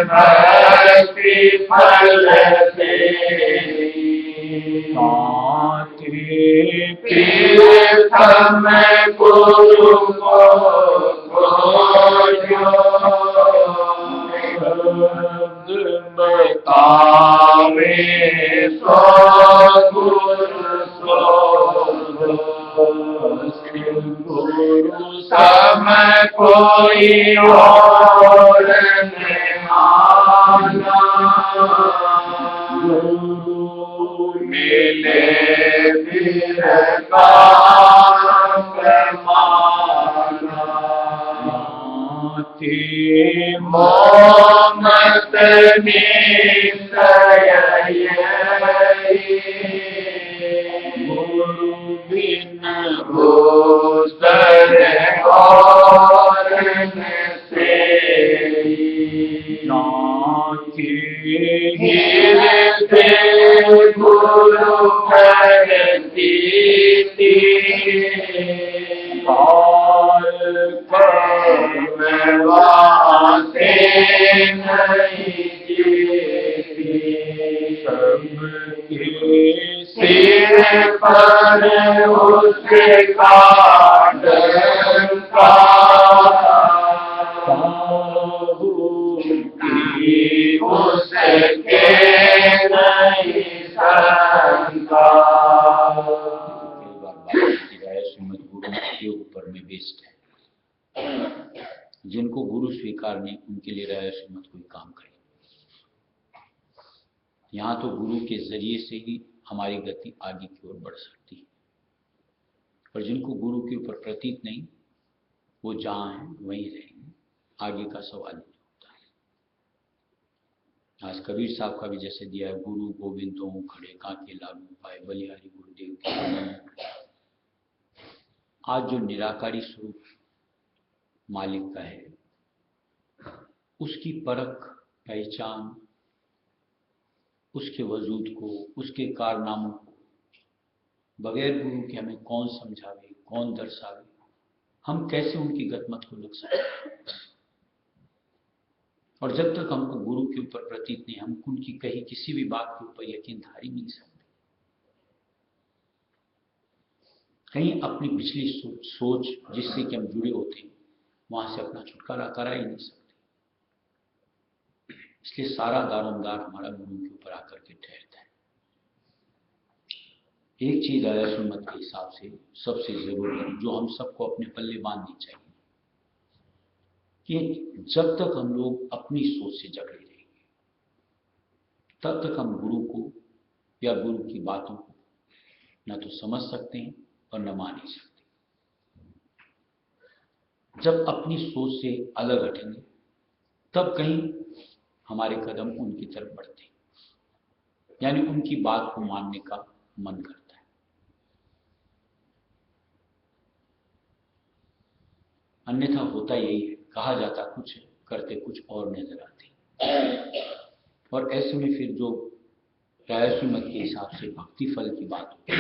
भक्ति फल तीर्थम गुरु को खोजो बतावे सो गुरु गुरु सम कोई और माना गुरु मिले फिर मोमत निश्चय गुरु बिन भूषण और से हीरते गुरु करती वासे नहीं सबके सिर पर उसका डंका उसके नहीं शंका। श्रीमद गुरु के ऊपर में बेस्ड है। जिनको गुरु स्वीकार नहीं उनके लिए राय श्रीमद कोई काम करे। यहाँ तो गुरु के जरिए से ही हमारी गति आगे की ओर बढ़ सकती है, और जिनको गुरु के ऊपर प्रतीत नहीं, वो जहाँ हैं वहीं रहेंगे, आगे का सवाल नहीं होता है। आज कबीर साहब का भी जैसे दिया है, गुरु गोविंदों खड़े कांके लागू पाए बलिहारी गुरुदेव की। आज जो निराकारी स्वरूप मालिक का है, उसकी परख पहचान, उसके वजूद को, उसके कारनामों को बगैर गुरु के हमें कौन समझावे, कौन दर्शावे, हम कैसे उनकी गतमत को लग सकते हैं। और जब तक हमको गुरु के ऊपर प्रतीत नहीं, हम उनकी कही किसी भी बात के ऊपर यकीन धार ही नहीं सकते। कहीं अपनी पिछली सोच जिससे कि हम जुड़े होते हैं, वहां से अपना छुटकारा करा ही नहीं सकते। इसलिए सारा दारोमदार हमारा गुरु के ऊपर आकर के ठहरता है। एक चीज आया सुन्नत के हिसाब से सबसे जरूरी है, जो हम सबको अपने पल्ले बांधनी चाहिए, कि जब तक हम लोग अपनी सोच से जकड़े रहेंगे, तब तक हम गुरु को या गुरु की बातों को न तो समझ सकते हैं और न मान ही सकते। जब अपनी सोच से अलग हटेंगे, तब कहीं हमारे कदम उनकी तरफ बढ़ते हैं, यानी उनकी बात को मानने का मन करता है। अन्यथा होता यही है, कहा जाता कुछ है, करते कुछ और नजर आते हैं। और ऐसे में फिर जो राय श्रीमत के हिसाब से भक्ति फल की बात होती है,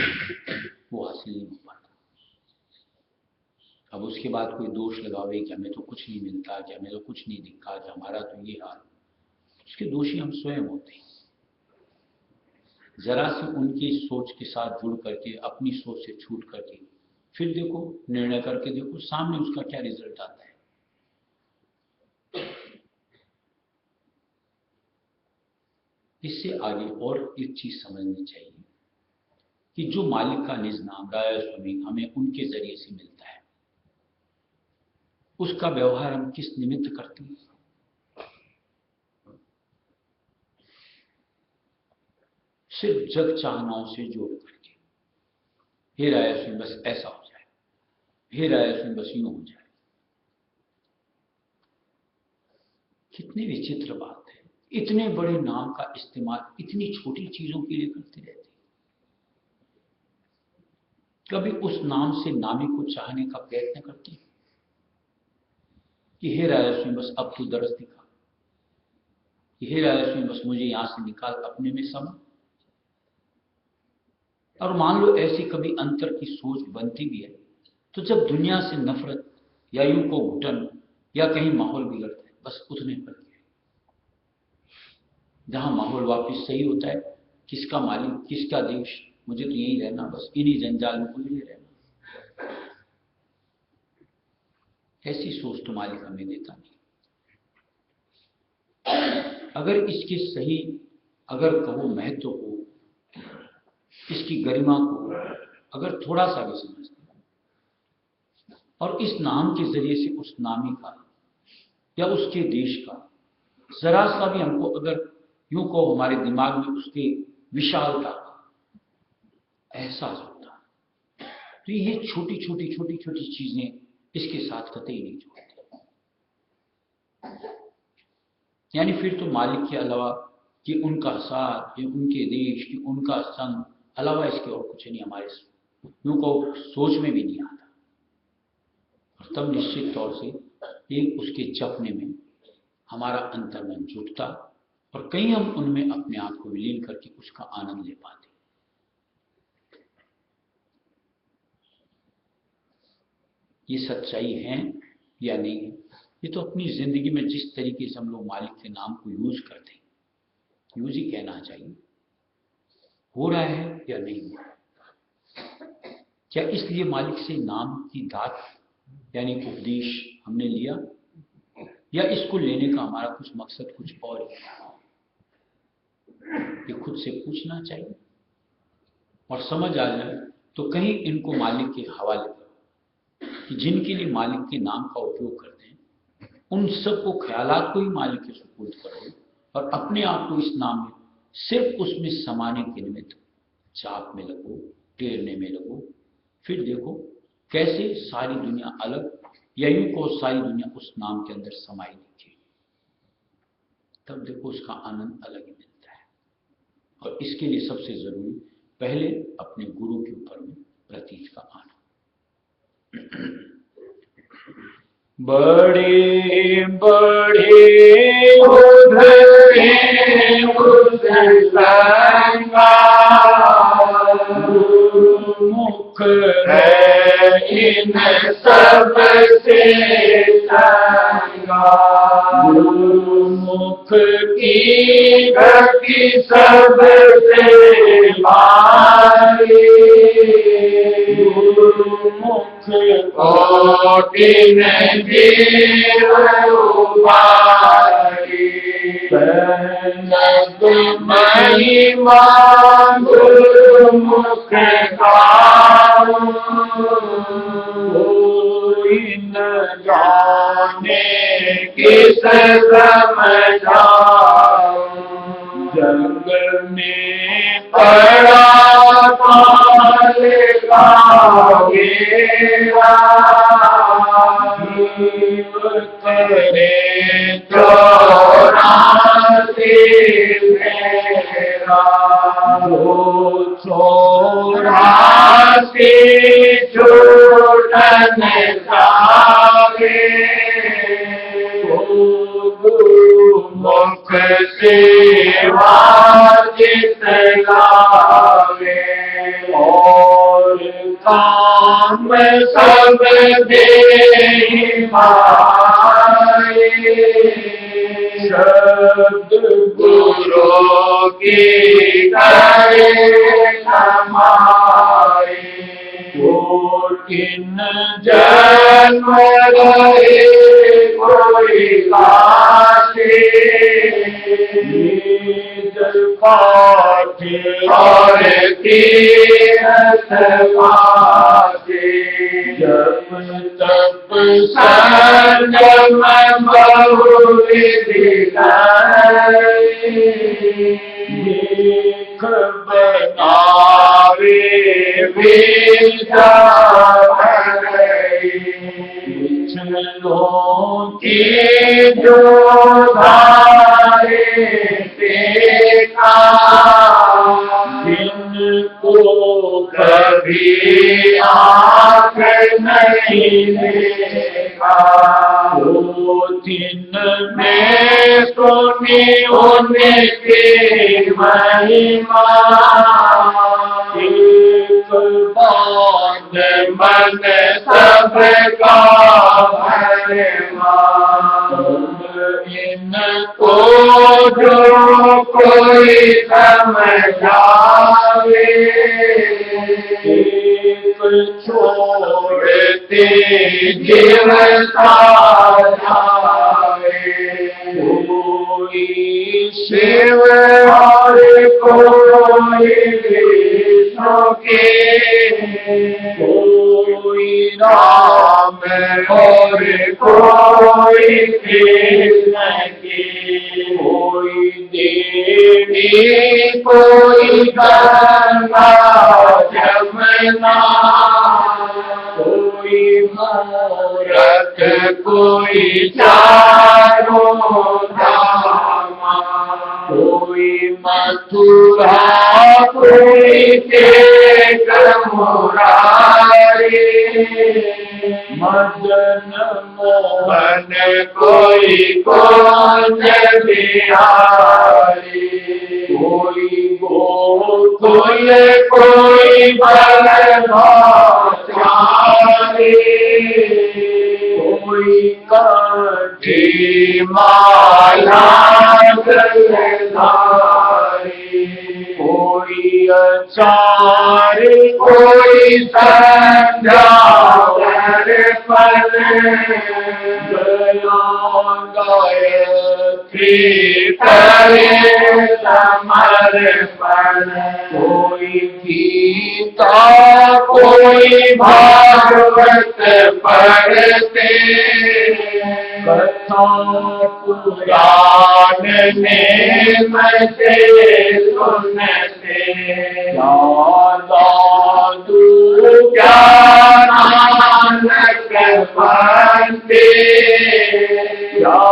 वो हासिल नहीं हो पाता। अब उसके बाद कोई दोष लगावे कि हमें तो कुछ नहीं मिलता, कि हमें तो कुछ नहीं दिखा, कि हमारा तो ये हाल, उसके दोषी हम स्वयं होते हैं। जरा से उनकी सोच के साथ जुड़ करके, अपनी सोच से छूट करके फिर देखो, निर्णय करके देखो सामने उसका क्या रिजल्ट आता है। इससे आगे और एक चीज समझनी चाहिए कि जो मालिक का निज नाम राय स्वामी हमें उनके जरिए से मिलता है, उसका व्यवहार हम किस निमित्त करते हैं। सिर्फ जग चाहनाओं से जोड़ करके, हे राय स्वामी बस ऐसा हो जाए, हे राय स्वामी बस यूं हो जाए। कितनी विचित्र बात है, इतने बड़े नाम का इस्तेमाल इतनी छोटी चीजों के लिए करते रहते हैं। कभी उस नाम से नामी को चाहने का प्रयत्न करते हैं कि हे राय स्वामी बस अब तू दरस दिखा, कि हे राय स्वामी बस मुझे यहां से निकाल, अपने में समा। और मान लो ऐसी कभी अंतर की सोच बनती भी है, तो जब दुनिया से नफरत या यूं को घुटन या कहीं माहौल बिगड़ता है, बस उतने पर गए। जहां माहौल वापिस सही होता है, किसका मालिक, किसका देश, मुझे तो यही रहना, बस इन्हीं जंजाल में उलझे रहना, ऐसी सोच तो मालिक हमें देता नहीं। अगर इसके सही, अगर कहो महत्व को, इसकी गरिमा को अगर थोड़ा सा भी समझते और इस नाम के जरिए से उस नामी का या उसके देश का जरा सा भी हमको अगर यूं कहो हमारे दिमाग में उसकी विशालता का एहसास होता, तो ये छोटी छोटी छोटी छोटी चीजें इसके साथ कतई नहीं जोड़ती। यानी फिर तो मालिक के अलावा कि उनका साथ, कि उनके देश, कि उनका संग, अलावा इसके और कुछ नहीं हमारे यूं कहो सोच में भी नहीं आता। और तब निश्चित तौर से एक उसके जपने में हमारा अंतर्मन जुटता और कहीं हम उनमें अपने आप को विलीन करके उसका आनंद ले पाते। ये सच्चाई है या नहीं है, ये तो अपनी जिंदगी में जिस तरीके से हम लोग मालिक के नाम को यूज करते हैं, यूज ही कहना चाहिए, हो रहा है या नहीं हो रहा है। क्या इसलिए मालिक से नाम की दात यानी उपदेश हमने लिया, या इसको लेने का हमारा कुछ मकसद कुछ और है? ये खुद से पूछना चाहिए और समझ आ जाए तो कहीं इनको मालिक के हवाले करो कि जिनके लिए मालिक के नाम का उपयोग करते हैं उन सबको ख्यालात को ही मालिक के सुपुर्द करो और अपने आप को इस नाम में सिर्फ उसमें समाने के निमित्त चाप में लगो, टेरने में लगो। फिर देखो कैसे सारी दुनिया अलग, या यूं को सारी दुनिया उस नाम के अंदर समाई दिखे। तब देखो उसका आनंद अलग ही मिलता है। और इसके लिए सबसे जरूरी पहले अपने गुरु के ऊपर में प्रतीत का आना। बड़े बड़े उधरे मुख है इन सब से मुख की गति सबसे भारी, मुख कोटिन जीव उपारी, सनद महिमा गुरुमुख गाऊं, कोई न जाने किस समझाऊं, जग में पड़ा पाल गावेरा, करे चौरासी मेरा, जो चौरासी छूटन जावे, मुख सेवा जित लावे, और काम सब दे माए, शब्द गुरु की करे कमाए, कोटिन जन्म रहे कोई काशी, जल पाठ और तीरथ वासी, जब तप संगम बहुविधि लेख बनावे विद्या पिछलों की जो धारे देखा, जिनको कभी आँख नहीं देखा, वो दिन में सुनी उनकी महिमा, एक बात मन सबका भरमा, इनको जो कोई समझावे, एक छोड़ते जीवता जावे। कोई शिव और कोई विष्णु के, कोई राम और कोई कृष्ण की, कोई देवी कोई गंगा जमुना, कोई मूरत कोई चारों धामा, कोई मथुरा कोई टेक मुरारी, मदन मोहन कोई कुंज बिहारी, कोई गोकुल कोई बलभाचारी, कोई कंठी माला गलधारी, कोई अचार कोई संध्या फल, गायत्री करे समर्पण, कोई गीता कोई भागवत पढ़ते, कथा पुराण नेम से सुनते, क्या दादू क्या नानक बनते, क्या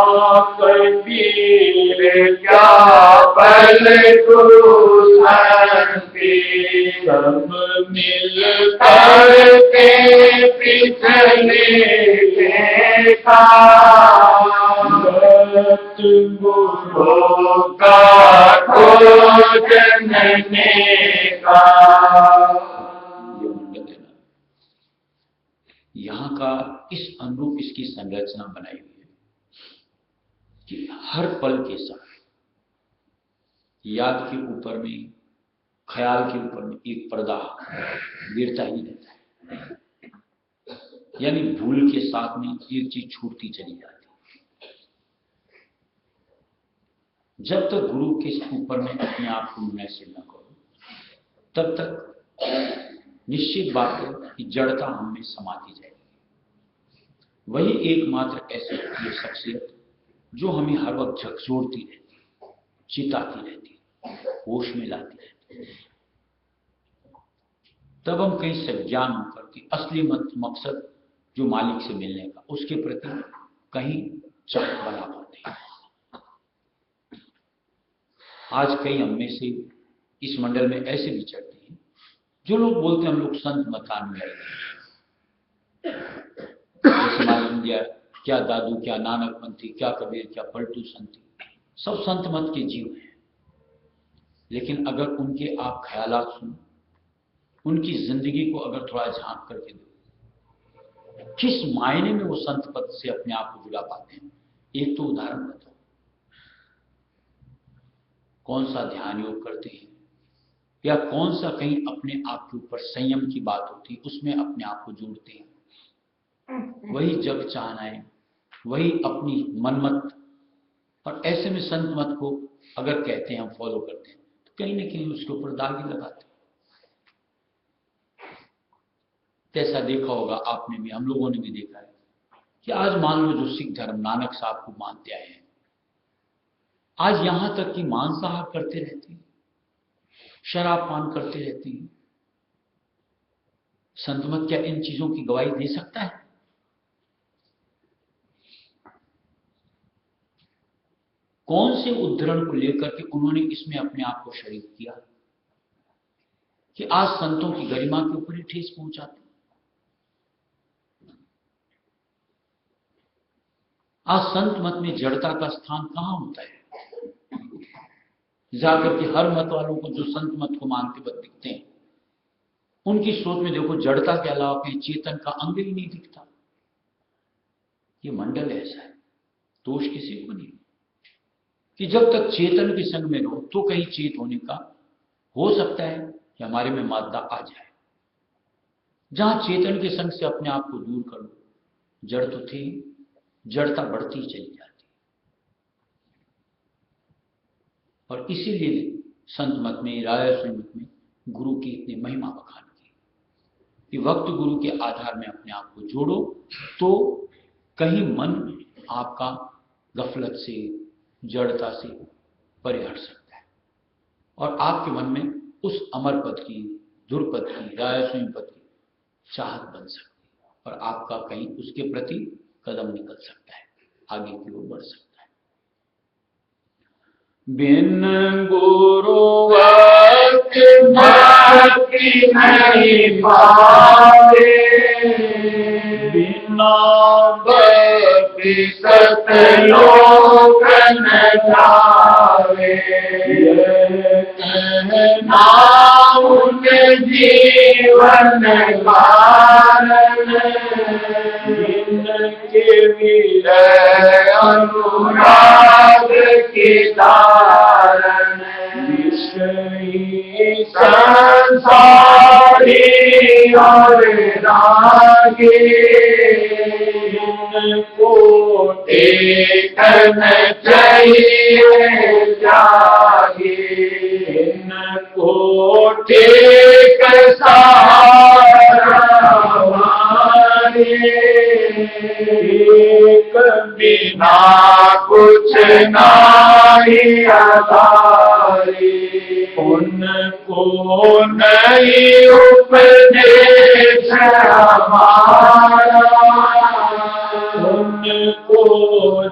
कबीर क्या बल गुरु सब मिल करके पिछले देखा, गुरु का खोजन का। यहाँ का इस अनुरूप इसकी संरचना बनाई हुई है कि हर पल के साथ याद के ऊपर में, ख्याल के ऊपर में एक पर्दा गिरता ही रहता है, यानी भूल के साथ में एक चीज छूटती चली जाती है। जब तक गुरु के ऊपर में अपने आप को मुनहसिर न करो, तब तक निश्चित बात है कि जड़ता हम में समाती जाएगी। वही एकमात्र ऐसी ये शख्सियत जो हमें हर वक्त झकझोरती रहती है, चिताती रहती है, होश में लाती रहती है। तब हम कहीं सज्ञान होकर के असली मकसद जो मालिक से मिलने का, उसके प्रति कहीं चाह बना पाते हैं। आज कई हम में से इस मंडल में ऐसे विचरते हैं जो लोग बोलते हैं हम लोग संत मत का अनुयायी हैं। जैसे मालूम दिया, क्या दादू क्या नानक पंथी, क्या कबीर क्या पलटू संती, सब संत मत के जीव हैं। लेकिन अगर उनके आप ख्यालात सुनो, उनकी जिंदगी को अगर थोड़ा झांक करके दो, किस मायने में वो संत पद से अपने आप को जुड़ा पाते हैं। एक तो उदाहरण बताओ, कौन सा ध्यान योग करते हैं या कौन सा कहीं अपने आप के ऊपर संयम की बात होती है, उसमें अपने आप को जोड़ते हैं। वही जग चाहनाएं, वही अपनी मनमत, और ऐसे में संत मत को अगर कहते हैं हम फॉलो करते हैं तो कहीं ना कहीं उसके ऊपर दाग ही लगाते हैं। कैसा देखा होगा आपने भी, हम लोगों ने भी देखा है कि आज मान लो जो सिख धर्म नानक साहब को मानते आए हैं, आज यहां तक कि मांसाहार करते रहते हैं, शराब पान करते रहते हैं। संत मत क्या इन चीजों की गवाही दे सकता है? कौन से उद्धरण को लेकर के उन्होंने इसमें अपने आप को शरीक किया कि आज संतों की गरिमा के ऊपर ही ठेस पहुंचाते? आज संत मत में जड़ता का स्थान कहां होता है? जाकर के हर मत वालों को जो संत मत को मानते हुए दिखते हैं, उनकी सोच में देखो जड़ता के अलावा कहीं चेतन का अंग ही नहीं दिखता। ये मंडल ऐसा है, दोष किसी को नहीं। कि जब तक चेतन के संग में रहो तो कहीं चेत होने का हो सकता है कि हमारे में मादा आ जाए। जहां चेतन के संग से अपने आप को दूर कर लो, जड़ तो थी, जड़ता बढ़ती चली जाती। और इसीलिए संत मत में, रायस्वी मत में गुरु की इतनी महिमा बखान की कि वक्त गुरु के आधार में अपने आप को जोड़ो तो कहीं मन आपका गफलत से, जड़ता से परे हट सकता है और आपके मन में उस अमर पद की, ध्रुव पद की, रायस्वी पद की चाहत बन सकती है और आपका कहीं उसके प्रति कदम निकल सकता है, आगे की ओर बढ़ सकता है। बिन गुरु भक्ति नहीं पावे, बिना भक्ति सतलोक न जावे। कहना उन जीवन कारण, जिनके विरह अनुराग के कारण। विषयी संसारी और रागे, इनको टेकन चाहिए जागे। इनको टेक सहारा हमारे, एक बिना कुछ नहीं आधारे। उनको नहीं उपदेश हमारा, उनको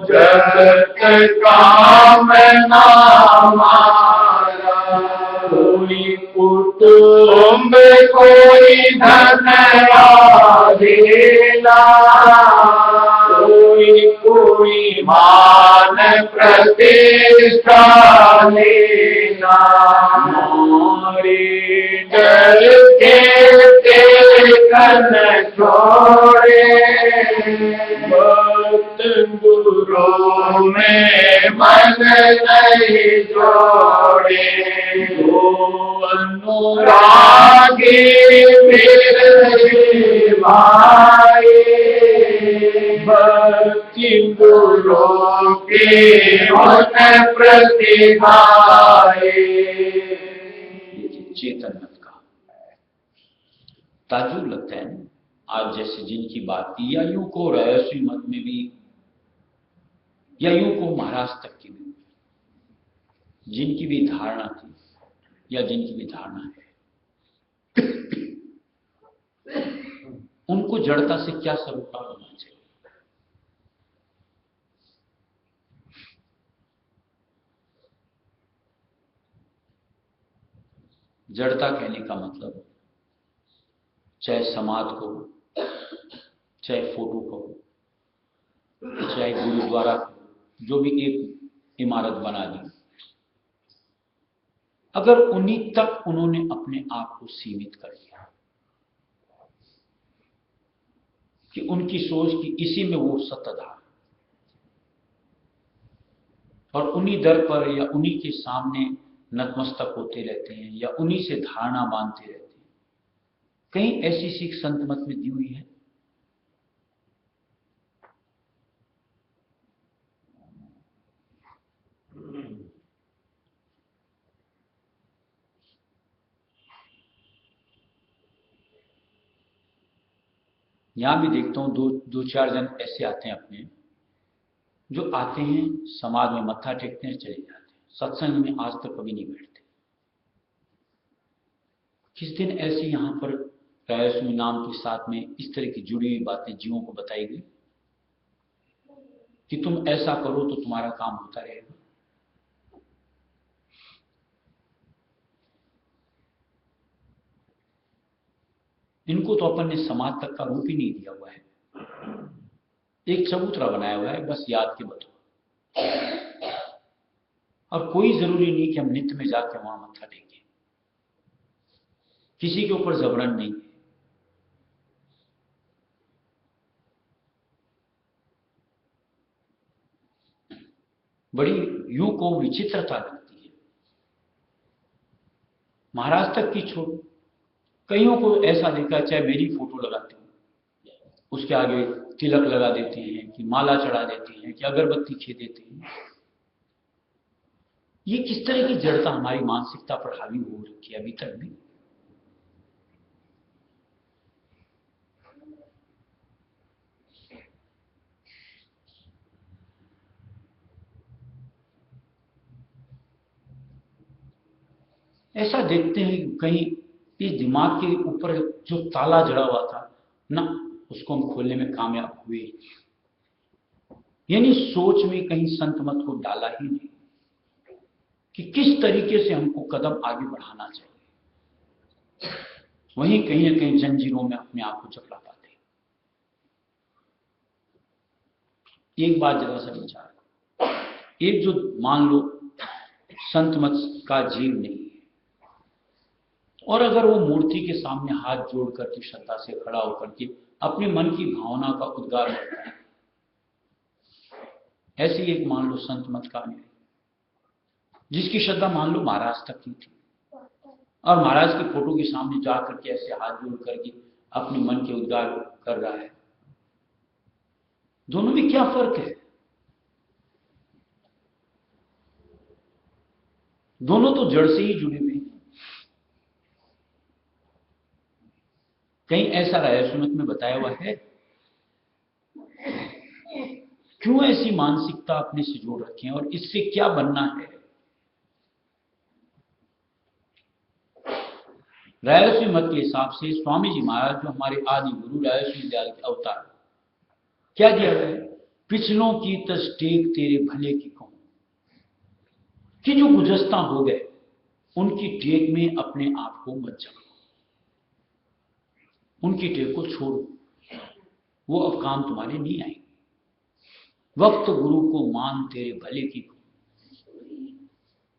जगत काम ना हमारा। कोई कुटुंब कोई धन आधेला, कोई मान प्रतिष्ठा लेना। हमारे डर के कन छोड़े, भक्त गुरु में मन नहीं जोड़े। वो अनुरागी मेरे भाई, भक्ति गुरु की उन प्रतिभाए। चेतन मत का ताजुब लगता है ना, आज जैसे जिनकी बात की, या यूं को रायस्वी मत में भी, या यूं को महाराष्ट्र तक की भी, जिनकी भी धारणा थी या जिनकी भी धारणा है, उनको जड़ता से क्या सरोकार होना चाहिए। जड़ता कहने का मतलब चाहे समाज को, चाहे फोटो को, चाहे गुरुद्वारा को, जो भी एक इमारत बना दी, अगर उन्हीं तक उन्होंने अपने आप को सीमित कर दिया कि उनकी सोच की इसी में वो सत्ताधार, और उन्हीं दर पर या उन्हीं के सामने नतमस्तक होते रहते हैं या उन्हीं से धारणा बांधते रहते हैं। कहीं ऐसी सीख संत मत में दी हुई है? यहां भी देखता हूं दो चार जन ऐसे आते हैं अपने, जो आते हैं समाज में मत्था टेकते हैं, चले जाते हैं, सत्संग में आज तक कभी नहीं बैठते। किस दिन ऐसे यहां पर रायस्वी नाम के साथ में इस तरह की जुड़ी हुई बातें जीवों को बताई गई कि तुम ऐसा करो तो तुम्हारा काम होता रहेगा। इनको तो अपन ने समाज तक का रूप ही नहीं दिया हुआ है, एक चबूतरा बनाया हुआ है बस याद के बतौर। और कोई जरूरी नहीं कि हम नित्य में जाकर वहां मत्था टेकें, किसी के ऊपर जबरन नहीं है। बड़ी यूं को विचित्रता लगती है। महाराज तक की छोड़, कईयों को ऐसा देखा, चाहे मेरी फोटो लगाते हो उसके आगे तिलक लगा देते हैं, कि माला चढ़ा देते हैं, कि अगरबत्ती खे देते हैं। ये किस तरह की जड़ता हमारी मानसिकता पर हावी हो रखी है अभी तक भी। ऐसा देखते हैं कहीं इस दिमाग के ऊपर जो ताला जड़ा हुआ था ना, उसको हम खोलने में कामयाब हुए। यानी सोच में कहीं संत मत को डाला ही नहीं कि किस तरीके से हमको कदम आगे बढ़ाना चाहिए। वहीं कहीं ना कहीं जंजीरों में अपने आप को जकड़ा पाते। एक बात जरा सा विचार, एक जो मान लो संत मत का जीव नहीं है, और अगर वो मूर्ति के सामने हाथ जोड़ करके श्रद्धा से खड़ा होकर के अपने मन की भावना का उद्गार करता है, ऐसी एक मान लो संत मत का है जिसकी श्रद्धा मान लो महाराज तक की थी, और महाराज की फोटो के सामने जाकर के ऐसे हाथ जोड़ करके अपने मन के उद्गार कर रहा है। दोनों में क्या फर्क है? दोनों तो जड़ से ही जुड़े हुए हैं। कहीं ऐसा राय सुनत में बताया हुआ है, क्यों ऐसी मानसिकता अपने से जोड़ रखें और इससे क्या बनना है? रायस्वी मत के हिसाब से स्वामी जी महाराज जो हमारे आदि गुरु रायस्वी विद्यालय के अवतार, क्या दिया गया है? पिछलों की तस टेक तेरे भले की कहूं, कि जो गुजस्ता हो गए उनकी टेक में अपने आप को मत जमाओ, उनकी टेक को छोड़ो, वो अब काम तुम्हारे नहीं आएंगे। वक्त गुरु को मान तेरे भले की कहूं।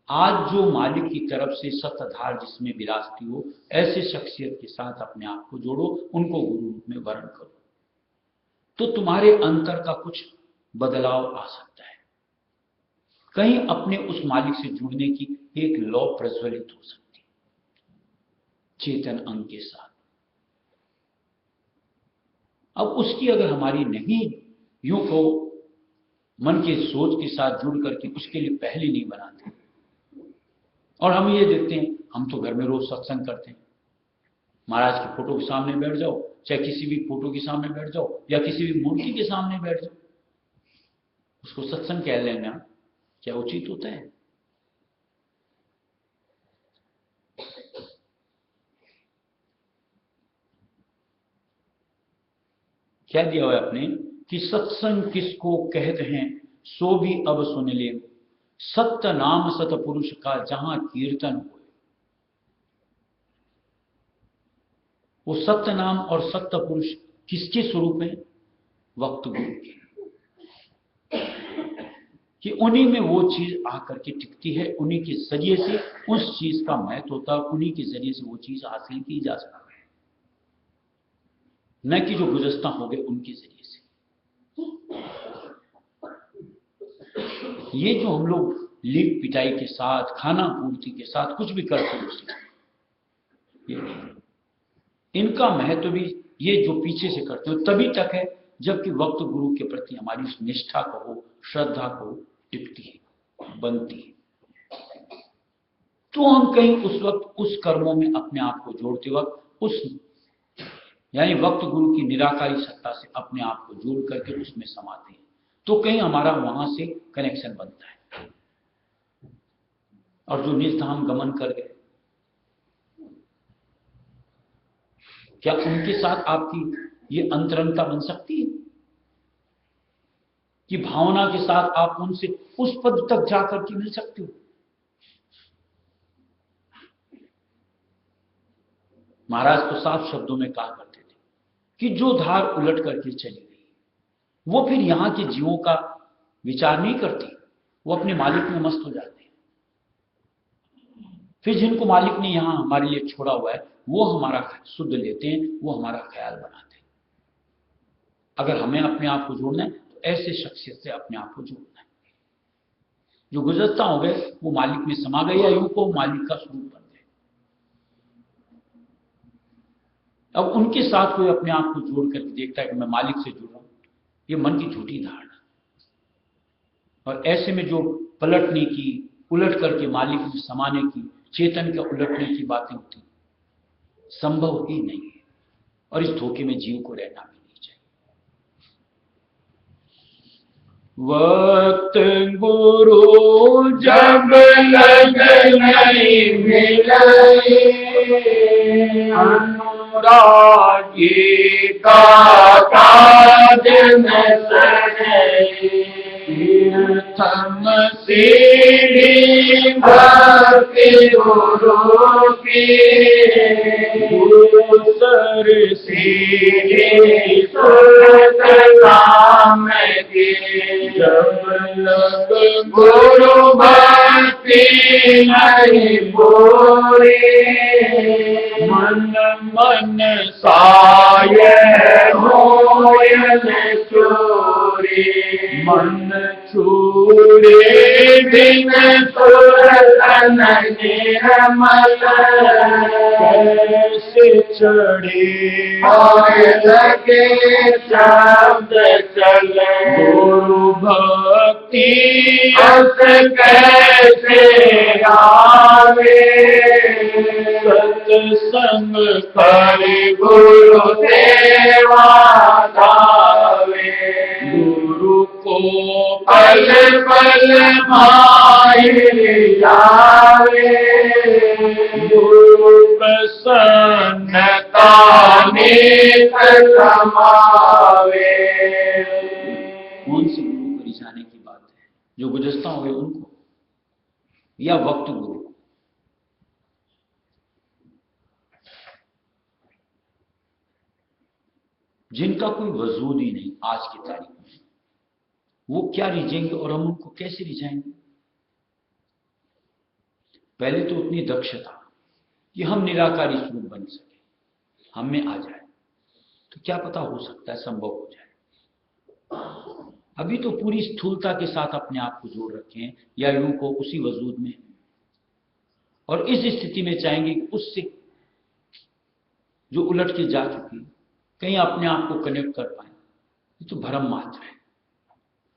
आज जो मालिक की तरफ से सतधार जिसमें विराजती हो, ऐसे शख्सियत के साथ अपने आप को जोड़ो, उनको गुरु रूप में वर्ण करो, तो तुम्हारे अंतर का कुछ बदलाव आ सकता है। कहीं अपने उस मालिक से जुड़ने की एक लौ प्रज्वलित हो सकती है चेतन अंग के साथ। अब उसकी अगर हमारी नहीं, यूं को मन के सोच के साथ जुड़ करके उसके लिए पहले नहीं बनाते, और हम ये देखते हैं, हम तो घर में रोज सत्संग करते हैं, महाराज की फोटो के सामने बैठ जाओ, चाहे किसी भी फोटो के सामने बैठ जाओ या किसी भी मूर्ति के सामने बैठ जाओ, उसको सत्संग कह लेना क्या उचित होता है? क्या दिया हुआ है अपने कि सत्संग किसको कहते हैं सो भी अब सुन ले, सत्य नाम सतपुरुष का जहां कीर्तन हो। वो सत्य नाम और सत्य पुरुष किसके स्वरूप है? वक्त गुरु के, कि उन्हीं में वो चीज आकर के टिकती है, उन्हीं के जरिए से उस चीज का महत्व होता है, उन्हीं के जरिए से वो चीज हासिल की जा सकती है, न कि जो गुजस्ता हो गए उनके जरिए से। ये जो हम लोग लीक पिटाई के साथ, खाना पूर्ति के साथ कुछ भी करते हैं, इनका महत्व भी ये जो पीछे से करते हो तभी तक है जबकि वक्त गुरु के प्रति हमारी उस निष्ठा को, श्रद्धा को टिकती है, बनती है। तो हम कहीं उस वक्त उस कर्मों में अपने आप को जोड़ते वक्त उस यानी वक्त गुरु की निराकारी सत्ता से अपने आप को जोड़ करके उसमें समाते हैं, तो कहीं हमारा वहां से कनेक्शन बनता है। और जो निज धाम गमन कर गए, क्या उनके साथ आपकी ये अंतरंगता बन सकती है कि भावना के साथ आप उनसे उस पद तक जाकर के मिल सकते हो? महाराज तो साफ शब्दों में कहा करते थे कि जो धार उलट करके चली गई वो फिर यहां के जीवों का विचार नहीं करती, वो अपने मालिक में मस्त हो जाते हैं। फिर जिनको मालिक ने यहां हमारे लिए छोड़ा हुआ है वो हमारा शुद्ध लेते हैं, वो हमारा ख्याल बनाते हैं। अगर हमें अपने आप को जोड़ना है तो ऐसे शख्सियत से अपने आप को जोड़ना है। जो गुजरता हो गए वो मालिक में समा गए, या यूं को मालिक का स्वरूप बन गए। अब उनके साथ कोई अपने आप को जोड़ करके देखता है कि मैं मालिक से जुड़ रहा हूं, ये मन की झूठी धारणा। और ऐसे में जो पलटने की, उलट करके मालिक में समाने की, चेतन का उलटने की बातें होती, संभव ही नहीं है। और इस धोखे में जीव को रहना भी नहीं चाहिए। वक्त गुरु जब लग नहीं मिले, अनुरागी का काज न सहे, तीर्थम सीढ़ी भक्ति गुरु की, दूसर सीढ़ी सुरत नाम की। जब लग गुरु भक्ति नहीं पूरी, मन मन साय होयन चोरी, मन चूरे बिन सुरतन निर्मल, कैसे चढ़े और लगे शब्द चले, गुरु भक्ति अस कैसे आवे, सत्संग करे गुरु सेवा गावे, गुरु को पल पल भाई जावे, गुरु प्रसन्नता नित समावे। कौन सी गुरु को रिझाने की बात है? जो गुजरता हुए उनको, या वक्त गुरु? जिनका कोई वजूद ही नहीं आज की तारीख में, वो क्या रिझेंगे और हम उनको कैसे रिझाएंगे? पहले तो उतनी दक्षता कि हम निराकारी स्वरूप बन सके, हम में आ जाए, तो क्या पता हो सकता है संभव हो जाए। अभी तो पूरी स्थूलता के साथ अपने आप को जोड़ रखे हैं, या यूं को उसी वजूद में, और इस स्थिति में चाहेंगे कि उससे जो उलट के जा चुकी है कहीं अपने आप को कनेक्ट कर पाए। ये तो भ्रम मात्र है,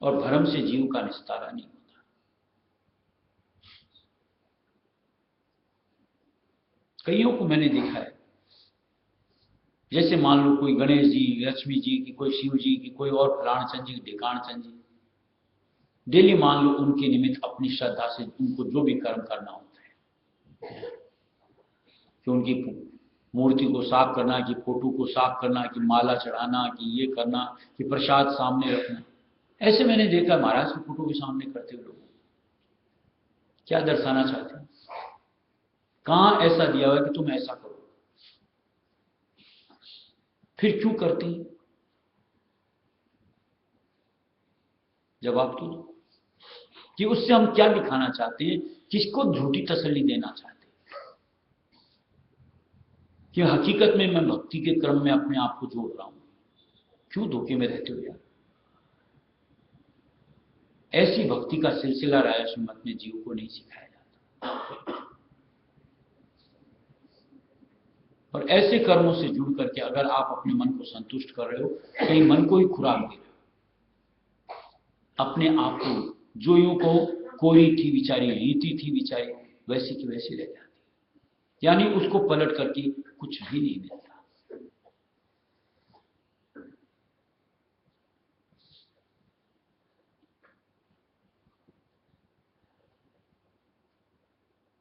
और भ्रम से जीव का निस्तारा नहीं होता। कईयों को मैंने देखा है, जैसे मान लो कोई गणेश जी, लक्ष्मी जी की, कोई शिव जी की, कोई और फलाण चंद जी, ढिकाण चंद जी, डेली मान लो उनके निमित्त अपनी श्रद्धा से उनको जो भी कर्म करना होता है, कि उनकी मूर्ति को साफ करना, कि फोटो को साफ करना, कि माला चढ़ाना, कि ये करना, कि प्रसाद सामने रखना। ऐसे मैंने देखा महाराज की फोटो के सामने करते हुए लोग। क्या दर्शाना चाहते हैं? कहां ऐसा दिया हुआ है कि तुम ऐसा करो? फिर क्यों करते हैं? जवाब तो दो कि उससे हम क्या दिखाना चाहते हैं, किसको झूठी तसल्ली देना चाहते हैं कि हकीकत में मैं भक्ति के क्रम में अपने आप को जोड़ रहा हूं। क्यों धोखे में रहते हो यार? ऐसी भक्ति का सिलसिला राय श्रीमत में जीव को नहीं सिखाया जाता। और ऐसे कर्मों से जुड़ करके अगर आप अपने मन को संतुष्ट कर रहे हो, कहीं मन को ही खुराक दे रहे हो, अपने आप को जो यूं को कोई थी बिचारी, रीति थी बिचारी, वैसी की वैसी रह जाती, यानी उसको पलट करके कुछ भी नहीं मिलता।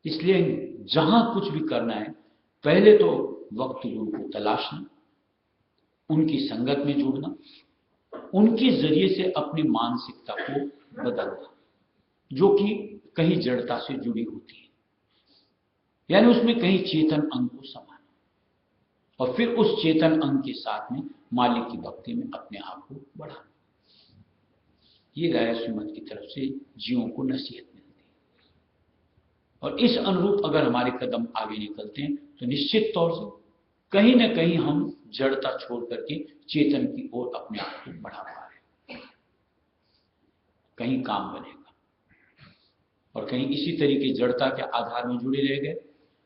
इसलिए जहां कुछ भी करना है, पहले तो वक्त गुरु को तलाशना, उनकी संगत में जुड़ना, उनके जरिए से अपनी मानसिकता को बदलना, जो कि कहीं जड़ता से जुड़ी होती है, यानी उसमें कहीं चेतन अंग को समाना, और फिर उस चेतन अंग के साथ में मालिक की भक्ति में अपने आप को बढ़ाना। ये राय श्रीमत की तरफ से जीवों को नसीहत मिलती है। और इस अनुरूप अगर हमारे कदम आगे निकलते हैं तो निश्चित तौर से कहीं ना कहीं हम जड़ता छोड़ करके चेतन की ओर अपने आप को बढ़ा पा रहे हैं, कहीं काम बनेगा। और कहीं इसी तरीके जड़ता के आधार में जुड़े रह गए,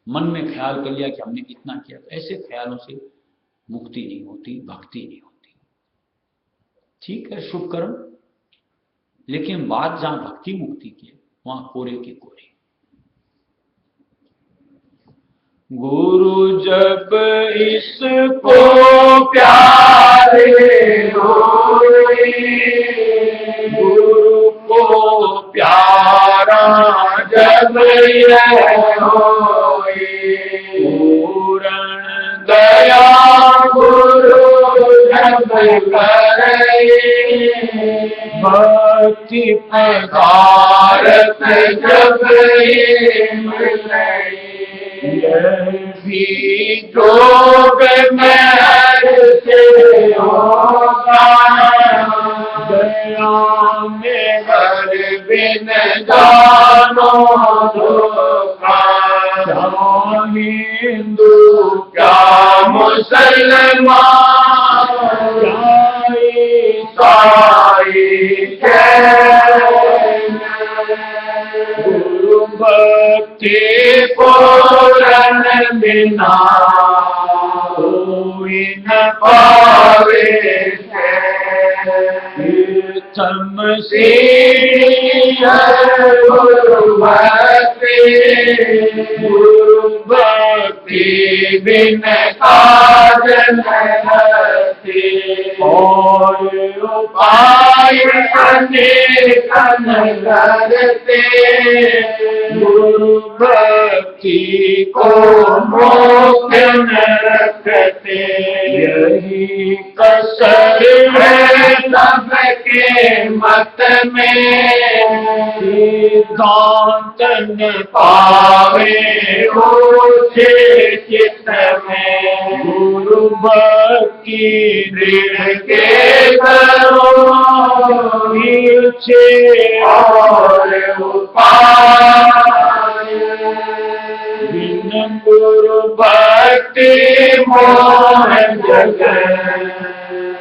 मन में ख्याल कर लिया कि हमने इतना किया। तो ऐसे ख्यालों से मुक्ति नहीं होती, भक्ति नहीं होती। ठीक है, शुभ कर्म, लेकिन बात जहां भक्ति मुक्ति की है वहां कोरे के कोरे। गुरु जब इसको प्यारे होए, गुरु को प्यारा जब यह होए, पूर्ण दया गुरु जब करे, भक्ति पदार्थ जब ये मिले, यह भी जोग में से होगा, दया में हर बिन जानो धोखा। क्या हिंदू क्या मुसलमान, क्या ईसाई जैन, गुरु भक्ति पूरन बिना कोई न पावे तमसी गुरु भक्ति, गुरु भक्ति बिन काज नहीं, और उपाय अनेक करते, गुरु भक्ति को मोक्ष न रखते। यही कसर है सबके मत में, सिद्धांत न पावे ऊंचे चित्त में, गुरु भक्ति दृढ़ के करो नीचे और उपाय, बिन गुरु भक्ति मोह जग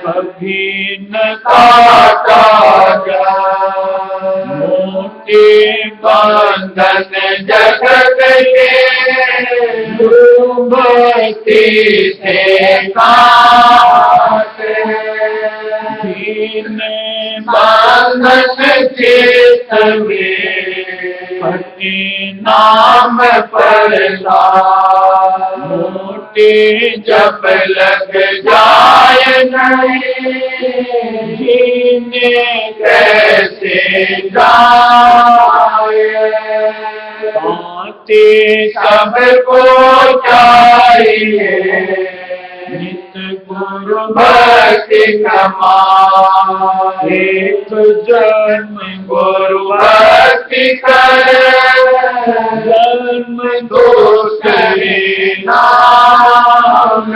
कभी न काटा जा, मोटे बंधन जगत के गुरु भक्ति से काटे, दीन बंधन चित्त में पति नाम परला, मोटे जब लग जाए नहीं, जीने कैसे जाए। बातें सबको चाहिए, नित गुरु भक्ति कमा, एक जन्म गुरु भक्ति करे, जन्म दूसरे नाम,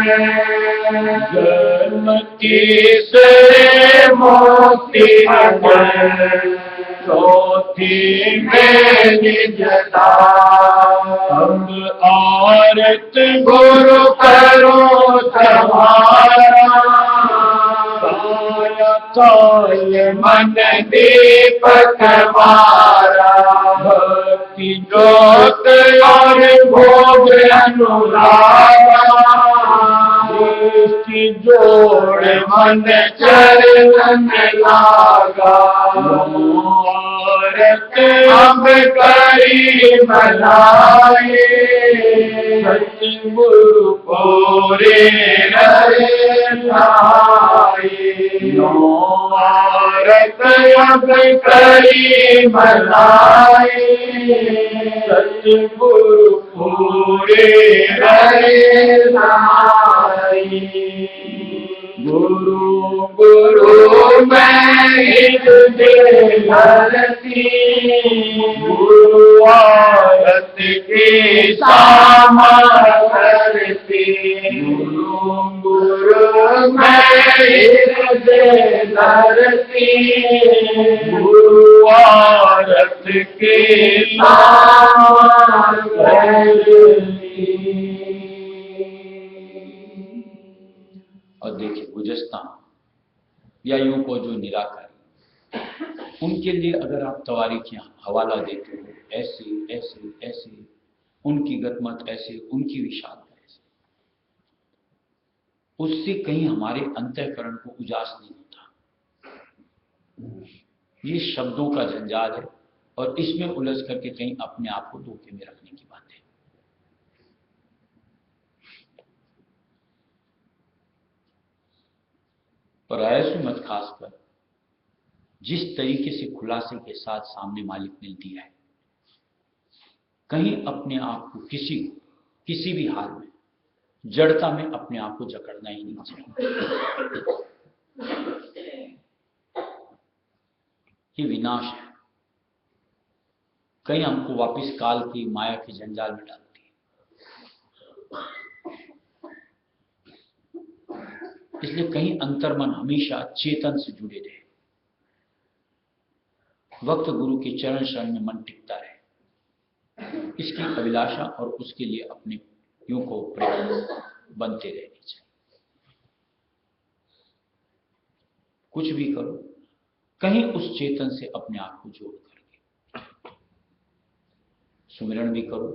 जन्म तीसरे मोक्ति अमर, चौथी में निजता। अब आरत गुरु करो तुम्हारा, साया ताय मन दीपक मारा, भक्ति ज्योत और भोग अनुरागा, दृष्टि जोड़ मन चरण लागा, भारत अब करी मनाए, सतगुरु पूरे रहे भाई, भारत अब करी मनाए, सतगुरु पूरे रहे भाई। गुरु गुरु मैं तुझे धरती, गुरु आरत की सामा करती, गुरु गुरु मैं तुझे धरती, गुरु आरत की सामा करती। और देखिए गुजस्ता या यूं को जो निराकारी उनके लिए अगर आप तवारीखियां हवाला देते हो, ऐसे ऐसे ऐसे, उनकी गतमत ऐसे, उनकी विशालता ऐसे, उससे कहीं हमारे अंतःकरण को उजास नहीं होता। ये शब्दों का जंजाल है और इसमें उलझ करके कहीं अपने आप को धोखे में रखने की बात है। पर ऐसे मत खासकर जिस तरीके से खुलासे के साथ सामने मालिक ने दिया है, कहीं अपने आप को किसी भी हाल में जड़ता में अपने आप को जकड़ना ही नहीं चाहिए। ये विनाश है, कहीं हमको वापस काल की माया के जंजाल में डालती है। इसलिए कहीं अंतर्मन हमेशा चेतन से जुड़े रहे, वक्त गुरु के चरण शरण में मन टिकता रहे, इसकी अभिलाषा और उसके लिए अपने यूं को प्रयास बनते रहने चाहिए। कुछ भी करो, कहीं उस चेतन से अपने आप को जोड़ करके सुमिरन भी करो,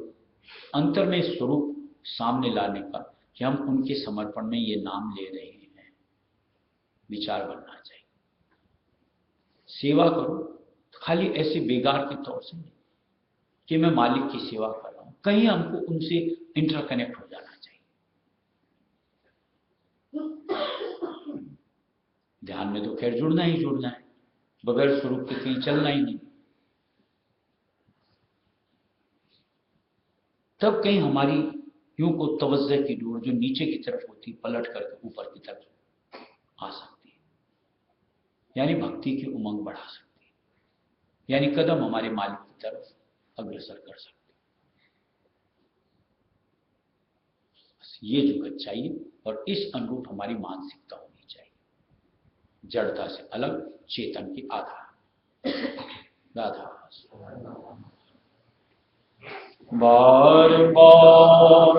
अंतर में स्वरूप सामने लाने का कि हम उनके समर्पण में ये नाम ले रहे हैं, विचार बनना चाहिए। सेवा करो, खाली ऐसे बेगार के तौर से नहीं कि मैं मालिक की सेवा कर रहा हूं, कहीं हमको उनसे इंटरकनेक्ट हो जाना चाहिए। ध्यान में तो खैर जुड़ना ही जुड़ना है, बगैर स्वरूप के कहीं चलना ही नहीं। तब कहीं हमारी यूं को तवज्जो की डोर जो नीचे की तरफ होती पलट करके ऊपर की तरफ आ सकती है, यानी भक्ति की उमंग बढ़ा सकती है, यानी कदम हमारे मालिक की तरफ अग्रसर कर सकते। बस ये जुगत चाहिए और इस अनुरूप हमारी मानसिकता होनी चाहिए, जड़ता से अलग, चेतन के आधार। राधा बार बार